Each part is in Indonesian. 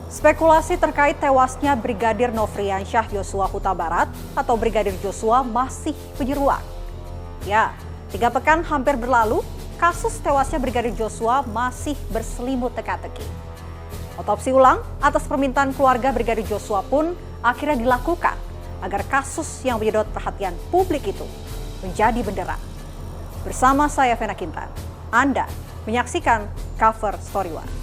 Spekulasi terkait tewasnya Brigadir Nofriansyah Yosua Huta Barat atau Brigadir Joshua masih menyeruak. Ya, 3 pekan hampir berlalu, kasus tewasnya Brigadir Joshua masih berselimut teka-teki. Otopsi ulang atas permintaan keluarga Brigadir Joshua pun akhirnya dilakukan agar kasus yang menyedot perhatian publik itu menjadi benderang. Bersama saya Vena Kintan, Anda menyaksikan Cover Story One.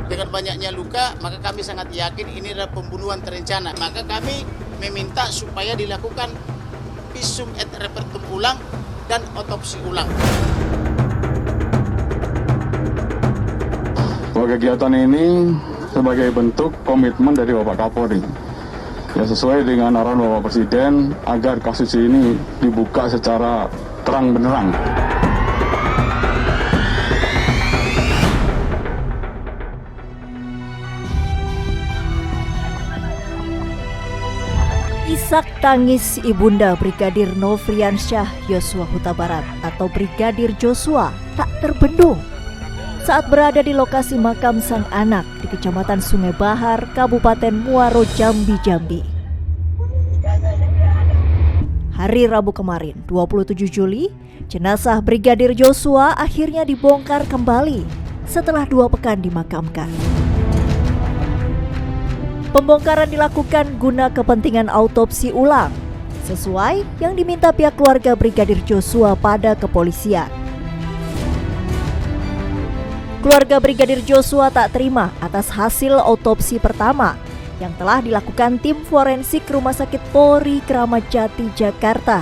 Dengan banyaknya luka, maka kami sangat yakin ini adalah pembunuhan terencana. Maka kami meminta supaya dilakukan visum et repertum ulang dan otopsi ulang. Bahwa kegiatan ini sebagai bentuk komitmen dari Bapak Kapolri. Ya, sesuai dengan arahan Bapak Presiden agar kasus ini dibuka secara terang benderang. Isak tangis Ibunda Brigadir Nofriansyah Yosua Huta Barat atau Brigadir Joshua tak terbendung saat berada di lokasi makam sang anak di Kecamatan Sungai Bahar, Kabupaten Muaro Jambi, Jambi. Hari Rabu kemarin, 27 Juli, jenazah Brigadir Joshua akhirnya dibongkar kembali setelah 2 pekan dimakamkan. Pembongkaran dilakukan guna kepentingan autopsi ulang, sesuai yang diminta pihak keluarga Brigadir Joshua pada kepolisian. Keluarga Brigadir Joshua tak terima atas hasil autopsi pertama yang telah dilakukan tim forensik Rumah Sakit Polri Kramat Jati, Jakarta.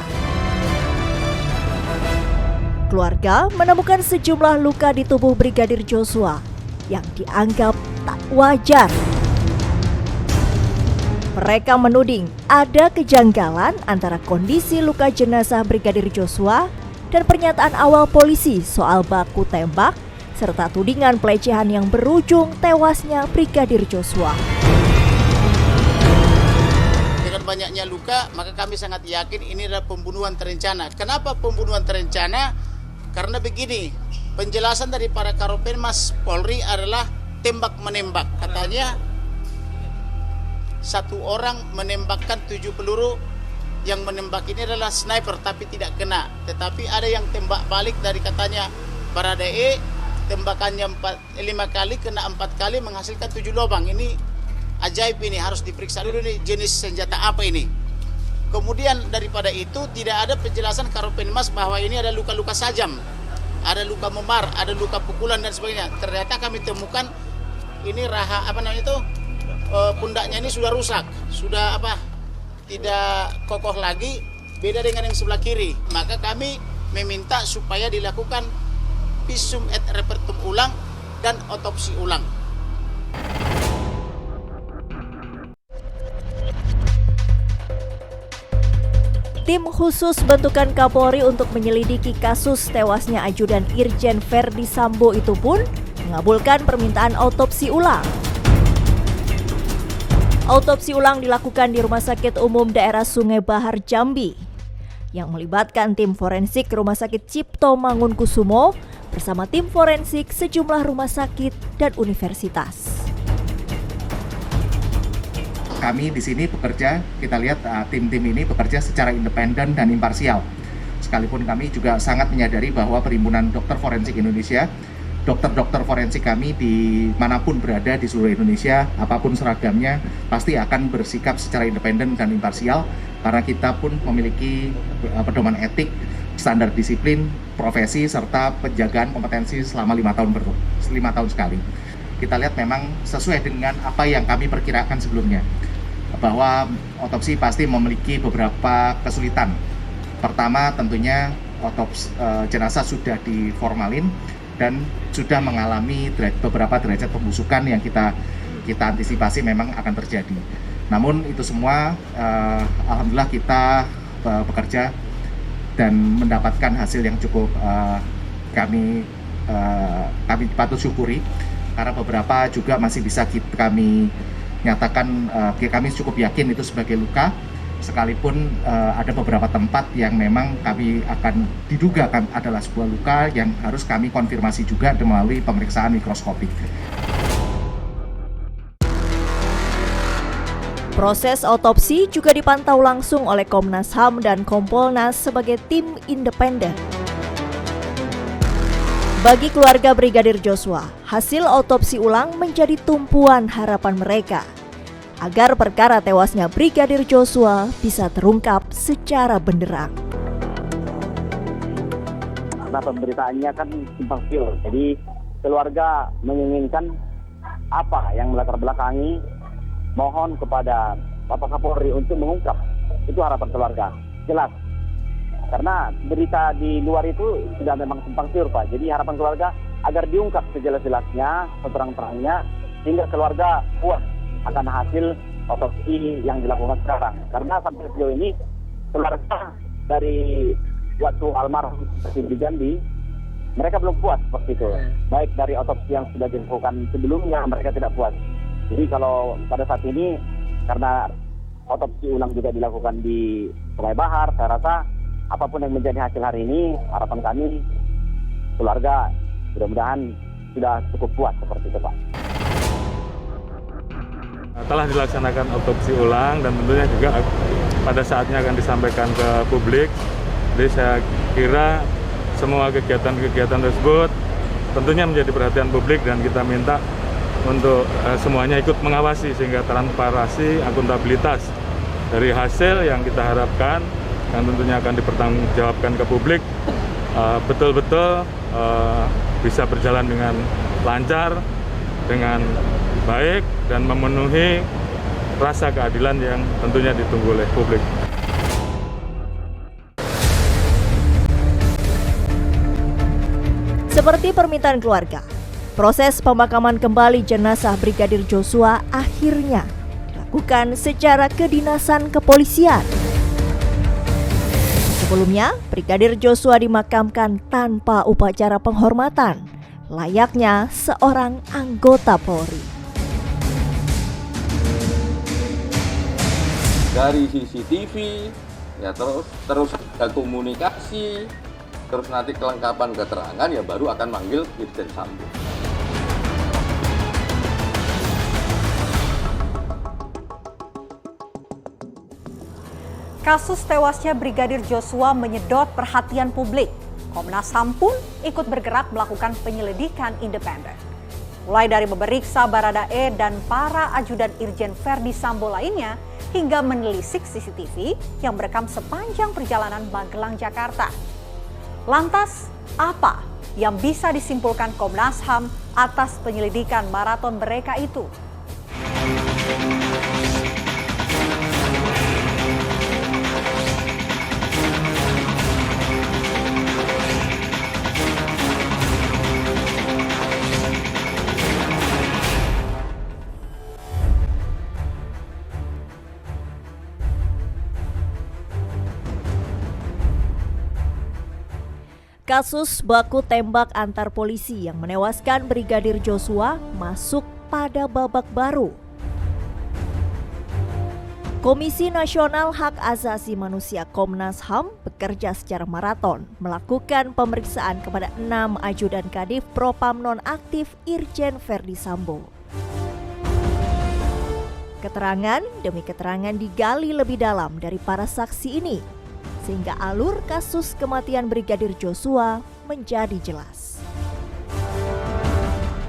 Keluarga menemukan sejumlah luka di tubuh Brigadir Joshua yang dianggap tak wajar. Mereka menuding ada kejanggalan antara kondisi luka jenazah Brigadir Joshua dan pernyataan awal polisi soal baku tembak serta tudingan pelecehan yang berujung tewasnya Brigadir Joshua. Dengan banyaknya luka, maka kami sangat yakin ini adalah pembunuhan terencana. Kenapa pembunuhan terencana? Karena begini, penjelasan dari para Karopenmas Polri adalah tembak-menembak. Katanya 1 orang menembakkan 7 peluru, yang menembak ini adalah sniper tapi tidak kena. Tetapi ada yang tembak balik dari katanya Baradae, tembakannya 5 kali, kena 4 kali, menghasilkan 7 lubang. Ini ajaib, ini harus diperiksa dulu nih jenis senjata apa ini. Kemudian daripada itu tidak ada penjelasan Karopenmas bahwa ini ada luka-luka sajam, ada luka memar, ada luka pukulan dan sebagainya. Ternyata kami temukan ini pundaknya ini sudah rusak, sudah tidak kokoh lagi, beda dengan yang sebelah kiri. Maka kami meminta supaya dilakukan visum et repertum ulang dan otopsi ulang. Tim khusus bentukan Kapolri untuk menyelidiki kasus tewasnya Ajudan Irjen Verdi Sambo itu pun mengabulkan permintaan autopsi ulang. Autopsi ulang dilakukan di Rumah Sakit Umum Daerah Sungai Bahar, Jambi, yang melibatkan tim forensik Rumah Sakit Cipto Mangunkusumo bersama tim forensik sejumlah rumah sakit dan universitas. Kami di sini bekerja, kita lihat tim-tim ini bekerja secara independen dan imparsial. Sekalipun kami juga sangat menyadari bahwa Perhimpunan Dokter Forensik Indonesia, dokter-dokter forensik kami dimanapun berada di seluruh Indonesia, apapun seragamnya, pasti akan bersikap secara independen dan imparsial karena kita pun memiliki pedoman etik, standar disiplin, profesi, serta penjagaan kompetensi selama 5 tahun sekali. Kita lihat memang sesuai dengan apa yang kami perkirakan sebelumnya, bahwa otopsi pasti memiliki beberapa kesulitan. Pertama tentunya jenazah sudah diformalin dan sudah mengalami beberapa derajat pembusukan yang kita antisipasi memang akan terjadi. Namun itu semua alhamdulillah kita bekerja dan mendapatkan hasil yang cukup kami patut syukuri, karena beberapa juga masih bisa kami nyatakan kami cukup yakin itu sebagai luka sekalipun ada beberapa tempat yang memang kami akan diduga adalah sebuah luka yang harus kami konfirmasi juga melalui pemeriksaan mikroskopik. Proses otopsi juga dipantau langsung oleh Komnas HAM dan Kompolnas sebagai tim independen. Bagi keluarga Brigadir Joshua, hasil otopsi ulang menjadi tumpuan harapan mereka agar perkara tewasnya Brigadir Joshua bisa terungkap secara benderang. Karena pemberitaannya kan simpang siur, jadi keluarga menginginkan apa yang melatar belakangi, mohon kepada Bapak Kapolri untuk mengungkap. Itu harapan keluarga, jelas. Karena berita di luar itu sudah memang simpang siur, Pak. Jadi harapan keluarga agar diungkap sejelas-jelasnya, seterang-terangnya, sehingga keluarga puas akan hasil otopsi yang dilakukan sekarang. Karena sampai sejauh ini keluarga dari waktu almarhum di Jambi, mereka belum puas seperti itu. Baik dari otopsi yang sudah dilakukan sebelumnya, mereka tidak puas. Jadi kalau pada saat ini, karena otopsi ulang juga dilakukan di Sungai Bahar, saya rasa apapun yang menjadi hasil hari ini, harapan kami keluarga mudah-mudahan sudah cukup puas seperti itu, Pak. Telah dilaksanakan otopsi ulang dan tentunya juga pada saatnya akan disampaikan ke publik. Jadi saya kira semua kegiatan-kegiatan tersebut tentunya menjadi perhatian publik dan kita minta untuk semuanya ikut mengawasi sehingga transparansi, akuntabilitas dari hasil yang kita harapkan dan tentunya akan dipertanggungjawabkan ke publik betul-betul bisa berjalan dengan lancar, dengan baik dan memenuhi rasa keadilan yang tentunya ditunggu oleh publik. Seperti permintaan keluarga, proses pemakaman kembali jenazah Brigadir Joshua akhirnya dilakukan secara kedinasan kepolisian. Sebelumnya, Brigadir Joshua dimakamkan tanpa upacara penghormatan, layaknya seorang anggota Polri. Dari CCTV, ya terus komunikasi, terus nanti kelengkapan keterangan ya baru akan manggil Irjen Sambo. Kasus tewasnya Brigadir Joshua menyedot perhatian publik. Komnas HAM pun ikut bergerak melakukan penyelidikan independen. Mulai dari memeriksa Baradae dan para ajudan Irjen Verdi Sambo lainnya, hingga menelisik CCTV yang merekam sepanjang perjalanan Magelang, Jakarta. Lantas, apa yang bisa disimpulkan Komnas HAM atas penyelidikan maraton mereka itu? Kasus baku tembak antar polisi yang menewaskan Brigadir Joshua masuk pada babak baru. Komisi Nasional Hak Asasi Manusia Komnas HAM bekerja secara maraton melakukan pemeriksaan kepada 6 ajudan Kadif Propam nonaktif Irjen Verdi Sambo. Keterangan demi keterangan digali lebih dalam dari para saksi ini, sehingga alur kasus kematian Brigadir Joshua menjadi jelas.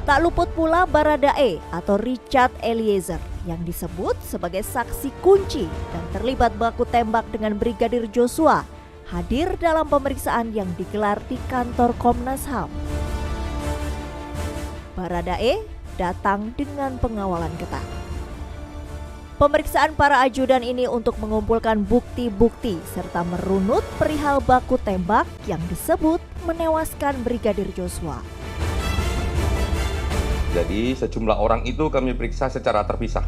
Tak luput pula Baradae atau Richard Eliezer yang disebut sebagai saksi kunci dan terlibat baku tembak dengan Brigadir Joshua hadir dalam pemeriksaan yang digelar di kantor Komnas HAM. Baradae datang dengan pengawalan ketat. Pemeriksaan para ajudan ini untuk mengumpulkan bukti-bukti serta merunut perihal baku tembak yang disebut menewaskan Brigadir Joshua. Jadi sejumlah orang itu kami periksa secara terpisah.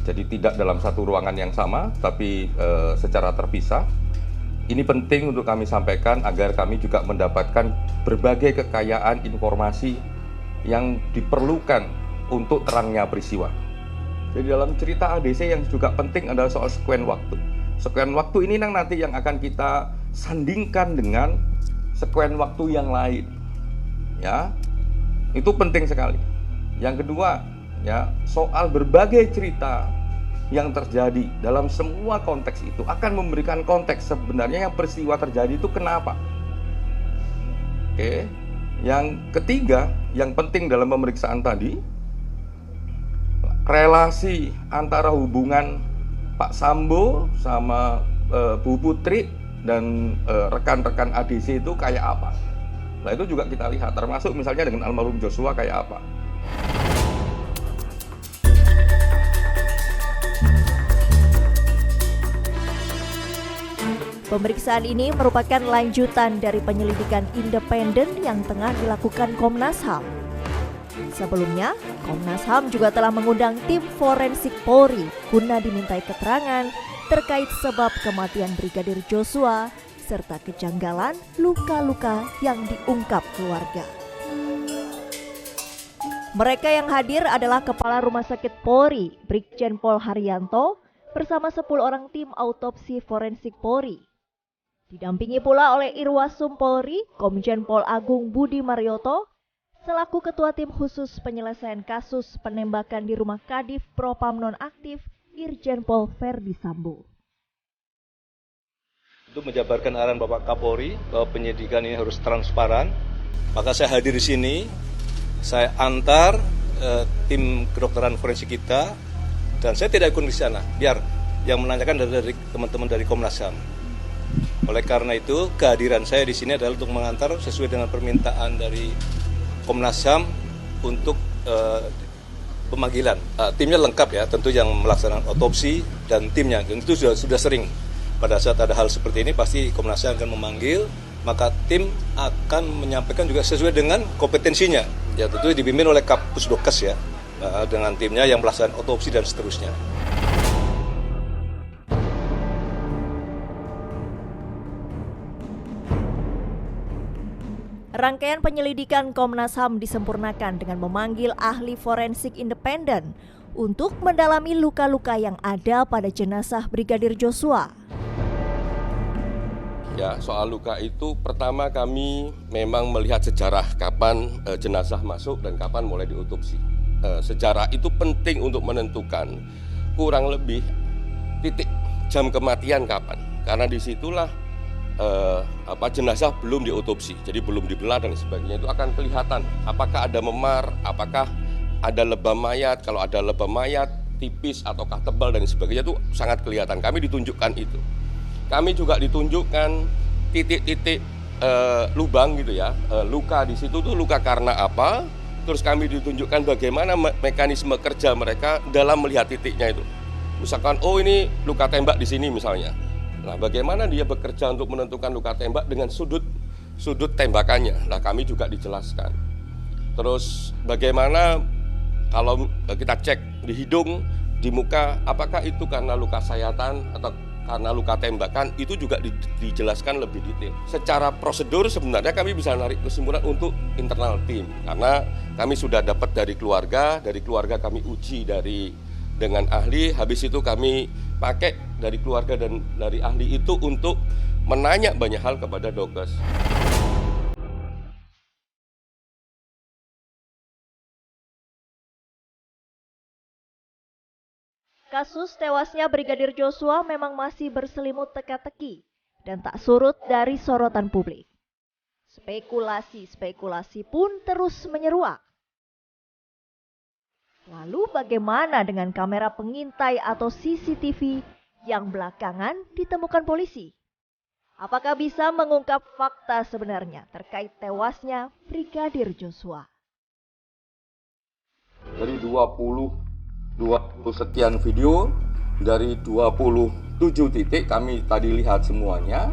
Jadi tidak dalam satu ruangan yang sama, tapi secara terpisah. Ini penting untuk kami sampaikan agar kami juga mendapatkan berbagai kekayaan informasi yang diperlukan untuk terangnya peristiwa. Jadi dalam cerita ADC yang juga penting adalah soal sekuen waktu. Sekuen waktu ini nanti yang akan kita sandingkan dengan sekuen waktu yang lain. Ya. Itu penting sekali. Yang kedua, ya, soal berbagai cerita yang terjadi dalam semua konteks itu akan memberikan konteks sebenarnya yang peristiwa terjadi itu kenapa. Oke. Yang ketiga, yang penting dalam pemeriksaan tadi, relasi antara hubungan Pak Sambo sama Bu Putri dan rekan-rekan ADC itu kayak apa. Nah itu juga kita lihat, termasuk misalnya dengan almarhum Joshua kayak apa. Pemeriksaan ini merupakan lanjutan dari penyelidikan independen yang tengah dilakukan Komnas HAM. Sebelumnya, Komnas HAM juga telah mengundang tim forensik Polri guna dimintai keterangan terkait sebab kematian Brigadir Joshua serta kejanggalan luka-luka yang diungkap keluarga. Mereka yang hadir adalah Kepala Rumah Sakit Polri, Brigjen Pol Haryanto, bersama 10 orang tim autopsi forensik Polri. Didampingi pula oleh Irwasum Polri, Komjen Pol Agung Budi Marioto, selaku Ketua Tim Khusus Penyelesaian Kasus Penembakan di Rumah Kadif Propam Nonaktif Irjen Pol Verdi Sambo. Untuk menjabarkan arahan Bapak Kapolri bahwa penyidikan ini harus transparan, maka saya hadir di sini, saya antar tim kedokteran forensik kita, dan saya tidak ikut di sana, biar yang menanyakan dari teman-teman dari Komnas HAM. Oleh karena itu, kehadiran saya di sini adalah untuk mengantar sesuai dengan permintaan dari Komnas HAM untuk pemanggilan. Timnya lengkap ya, tentu yang melaksanakan otopsi dan timnya, dan itu sudah sering. Pada saat ada hal seperti ini, pasti Komnas HAM akan memanggil, maka tim akan menyampaikan juga sesuai dengan kompetensinya. Ya tentu dipimpin oleh Kapusdokes ya, dengan timnya yang melaksanakan otopsi dan seterusnya. Rangkaian penyelidikan Komnas HAM disempurnakan dengan memanggil ahli forensik independen untuk mendalami luka-luka yang ada pada jenazah Brigadir Joshua. Ya, soal luka itu pertama kami memang melihat sejarah kapan jenazah masuk dan kapan mulai diotopsi. Sejarah itu penting untuk menentukan kurang lebih titik jam kematian kapan, karena disitulah jenazah belum diotopsi, jadi belum dibelah dan sebagainya, itu akan kelihatan apakah ada memar, apakah ada lebam mayat. Kalau ada lebam mayat tipis ataukah tebal dan sebagainya, itu sangat kelihatan. Kami ditunjukkan itu. Kami juga ditunjukkan titik-titik lubang gitu ya, luka di situ tuh luka karena apa. Terus kami ditunjukkan bagaimana mekanisme kerja mereka dalam melihat titiknya itu. Misalkan, oh ini luka tembak di sini misalnya. Nah, bagaimana dia bekerja untuk menentukan luka tembak dengan sudut tembakannya. Nah, kami juga dijelaskan. Terus bagaimana kalau kita cek di hidung, di muka, apakah itu karena luka sayatan atau karena luka tembakan, itu juga dijelaskan lebih detail. Secara prosedur sebenarnya kami bisa narik kesimpulan untuk internal tim, karena kami sudah dapat dari keluarga kami uji dengan ahli, habis itu kami pakai dari keluarga dan dari ahli itu untuk menanya banyak hal kepada Dokes. Kasus tewasnya Brigadir Joshua memang masih berselimut teka-teki dan tak surut dari sorotan publik. Spekulasi pun terus menyeruak. Lalu bagaimana dengan kamera pengintai atau CCTV yang belakangan ditemukan polisi? Apakah bisa mengungkap fakta sebenarnya terkait tewasnya Brigadir Joshua? Dari 20 sekian video, dari 27 titik kami tadi lihat semuanya.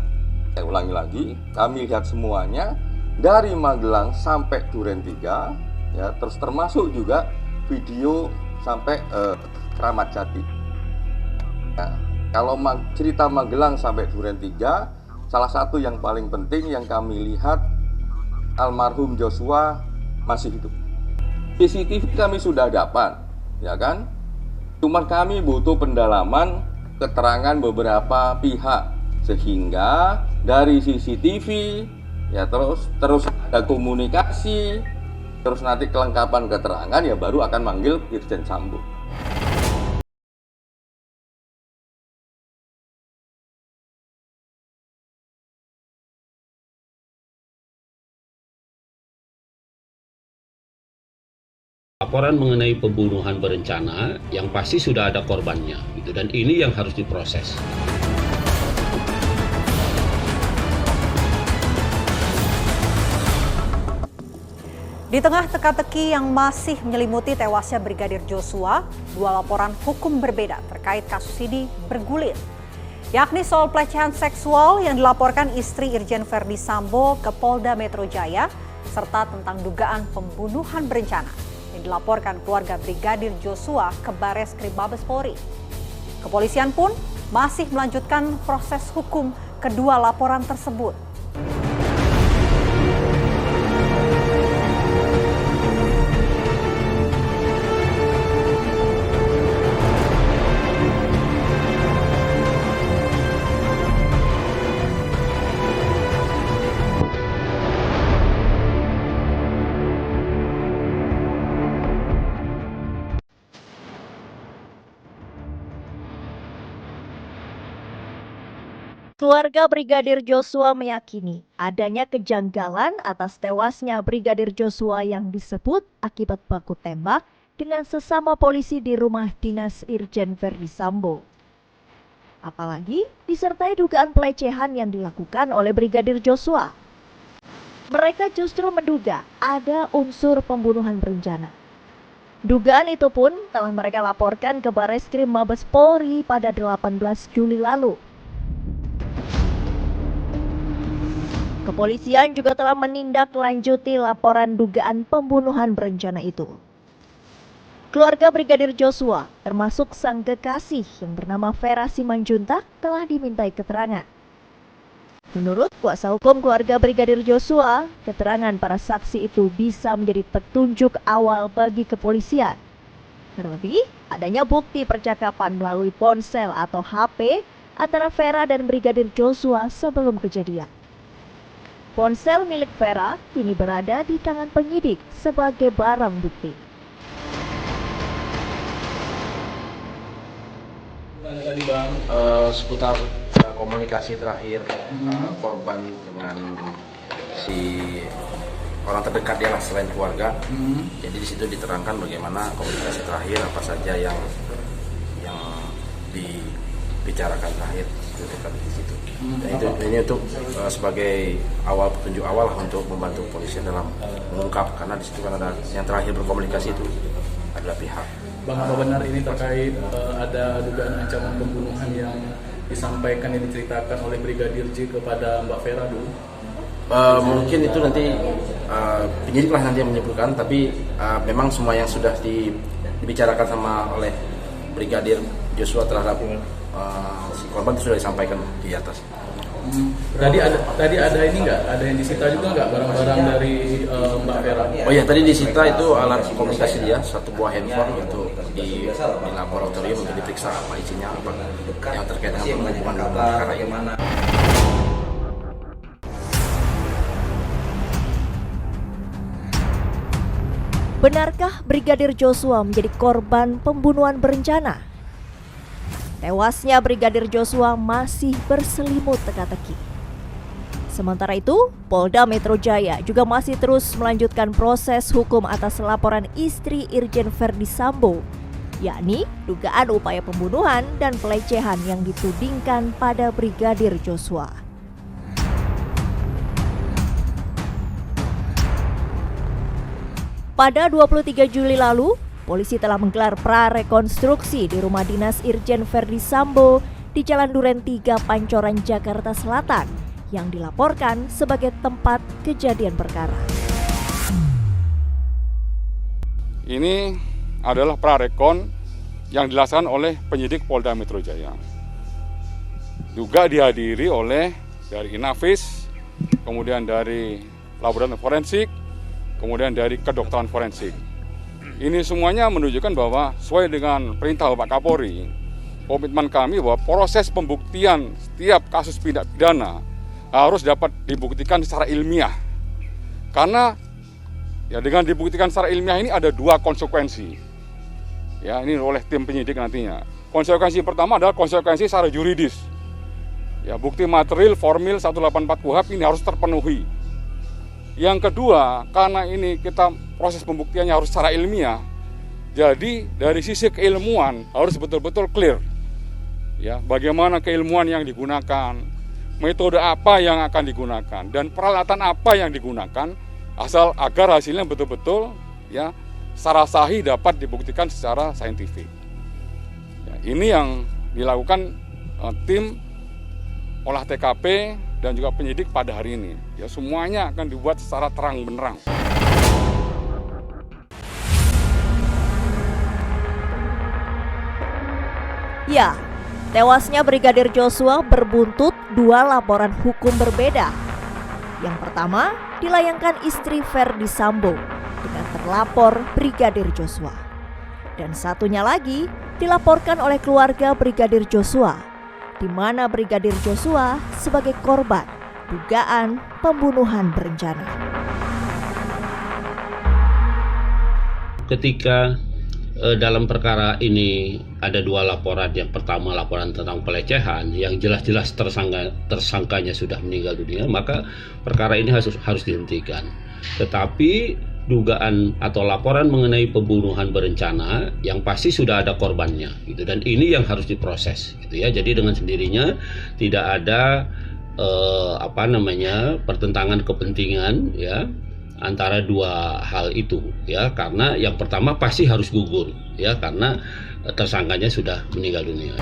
Saya ulangi lagi, kami lihat semuanya dari Magelang sampai Duren 3, ya, terus termasuk juga video sampai Kramat Jati. Nah, kalau cerita Magelang sampai Duren 3, salah satu yang paling penting yang kami lihat, almarhum Joshua masih hidup. CCTV kami sudah dapat, ya kan? Cuman kami butuh pendalaman keterangan beberapa pihak, sehingga dari CCTV ya terus ada komunikasi, terus nanti kelengkapan keterangan ya baru akan manggil Irjen Sambo. Laporan mengenai pembunuhan berencana yang pasti sudah ada korbannya gitu, dan ini yang harus diproses. Di tengah teka-teki yang masih menyelimuti tewasnya Brigadir Joshua, dua laporan hukum berbeda terkait kasus ini bergulir, yakni soal pelecehan seksual yang dilaporkan istri Irjen Verdi Sambo ke Polda Metro Jaya, serta tentang dugaan pembunuhan berencana yang dilaporkan keluarga Brigadir Joshua ke Bareskrim Mabes Polri. Kepolisian pun masih melanjutkan proses hukum kedua laporan tersebut. Keluarga Brigadir Joshua meyakini adanya kejanggalan atas tewasnya Brigadir Joshua yang disebut akibat baku tembak dengan sesama polisi di rumah dinas Irjen Verdi Sambo. Apalagi disertai dugaan pelecehan yang dilakukan oleh Brigadir Joshua. Mereka justru menduga ada unsur pembunuhan berencana. Dugaan itu pun telah mereka laporkan ke Bareskrim Mabes Polri pada 18 Juli lalu. Kepolisian juga telah menindaklanjuti laporan dugaan pembunuhan berencana itu. Keluarga Brigadir Joshua, termasuk sang kekasih yang bernama Vera Simanjuntak, telah dimintai keterangan. Menurut kuasa hukum keluarga Brigadir Joshua, keterangan para saksi itu bisa menjadi petunjuk awal bagi kepolisian. Terlebih, adanya bukti percakapan melalui ponsel atau HP antara Vera dan Brigadir Joshua sebelum kejadian. Ponsel milik Vera kini berada di tangan penyidik sebagai barang bukti. Tadi Bang, seputar komunikasi terakhir korban dengan si orang terdekat dia lah selain keluarga. Jadi di situ diterangkan bagaimana komunikasi terakhir apa saja yang dibicarakan terakhir di situ. Dan ini untuk sebagai petunjuk awal untuk membantu polisi dalam mengungkap, karena di situ kan ada yang terakhir berkomunikasi itu adalah pihak. Bang, apa benar ini terkait ada dugaan ancaman pembunuhan yang disampaikan yang diceritakan oleh Brigadir J kepada Mbak Vera dulu? Mungkin itu nanti penyidik lah nanti yang menyebutkan, tapi memang semua yang sudah dibicarakan sama oleh Brigadir Joshua terhadap si korban itu sudah disampaikan di atas. Tadi ada ini nggak? Ada yang disita juga nggak barang-barang dari Mbak Vera? Oh iya, tadi disita itu alat komunikasi dia, satu buah handphone untuk di laboratorium untuk diperiksa apa isinya, apa yang terkait dengan pembunuhan perkara ini. Benarkah Brigadir Joshua menjadi korban pembunuhan berencana? Tewasnya Brigadir Joshua masih berselimut teka-teki. Sementara itu, Polda Metro Jaya juga masih terus melanjutkan proses hukum atas laporan istri Irjen Verdi Sambo, yakni dugaan upaya pembunuhan dan pelecehan yang ditudingkan pada Brigadir Joshua. Pada 23 Juli lalu, polisi telah menggelar prarekonstruksi di rumah dinas Irjen Verdi Sambo di Jalan Duren 3 Pancoran, Jakarta Selatan yang dilaporkan sebagai tempat kejadian perkara. Ini adalah prarekon yang dilaksanakan oleh penyidik Polda Metro Jaya. Juga dihadiri oleh dari Inavis, kemudian dari laboratorium forensik, kemudian dari kedokteran forensik. Ini semuanya menunjukkan bahwa sesuai dengan perintah Bapak Kapolri, komitmen kami bahwa proses pembuktian setiap kasus tindak pidana harus dapat dibuktikan secara ilmiah. Karena ya dengan dibuktikan secara ilmiah ini ada dua konsekuensi. Ya, ini oleh tim penyidik nantinya. Konsekuensi pertama adalah konsekuensi secara juridis. Ya, bukti material formil 184 KUHP ini harus terpenuhi. Yang kedua, karena ini kita proses pembuktiannya harus secara ilmiah, jadi dari sisi keilmuan harus betul-betul clear. Ya, bagaimana keilmuan yang digunakan, metode apa yang akan digunakan, dan peralatan apa yang digunakan, asal agar hasilnya betul-betul ya secara sahih dapat dibuktikan secara saintifik. Ya, ini yang dilakukan tim olah TKP dan juga penyidik pada hari ini. Ya, semuanya akan dibuat secara terang benderang. Ya, tewasnya Brigadir Joshua berbuntut dua laporan hukum berbeda. Yang pertama dilayangkan istri Verdi Sambo dengan terlapor Brigadir Joshua. Dan satunya lagi dilaporkan oleh keluarga Brigadir Joshua, di mana Brigadir Joshua sebagai korban dugaan pembunuhan berencana. Ketika dalam perkara ini ada dua laporan. Yang pertama laporan tentang pelecehan yang jelas-jelas tersangkanya sudah meninggal dunia, maka perkara ini harus dihentikan. Tetapi dugaan atau laporan mengenai pembunuhan berencana yang pasti sudah ada korbannya gitu, dan ini yang harus diproses gitu ya. Jadi dengan sendirinya tidak ada pertentangan kepentingan ya antara dua hal itu ya, karena yang pertama pasti harus gugur ya karena tersangkanya sudah meninggal dunia.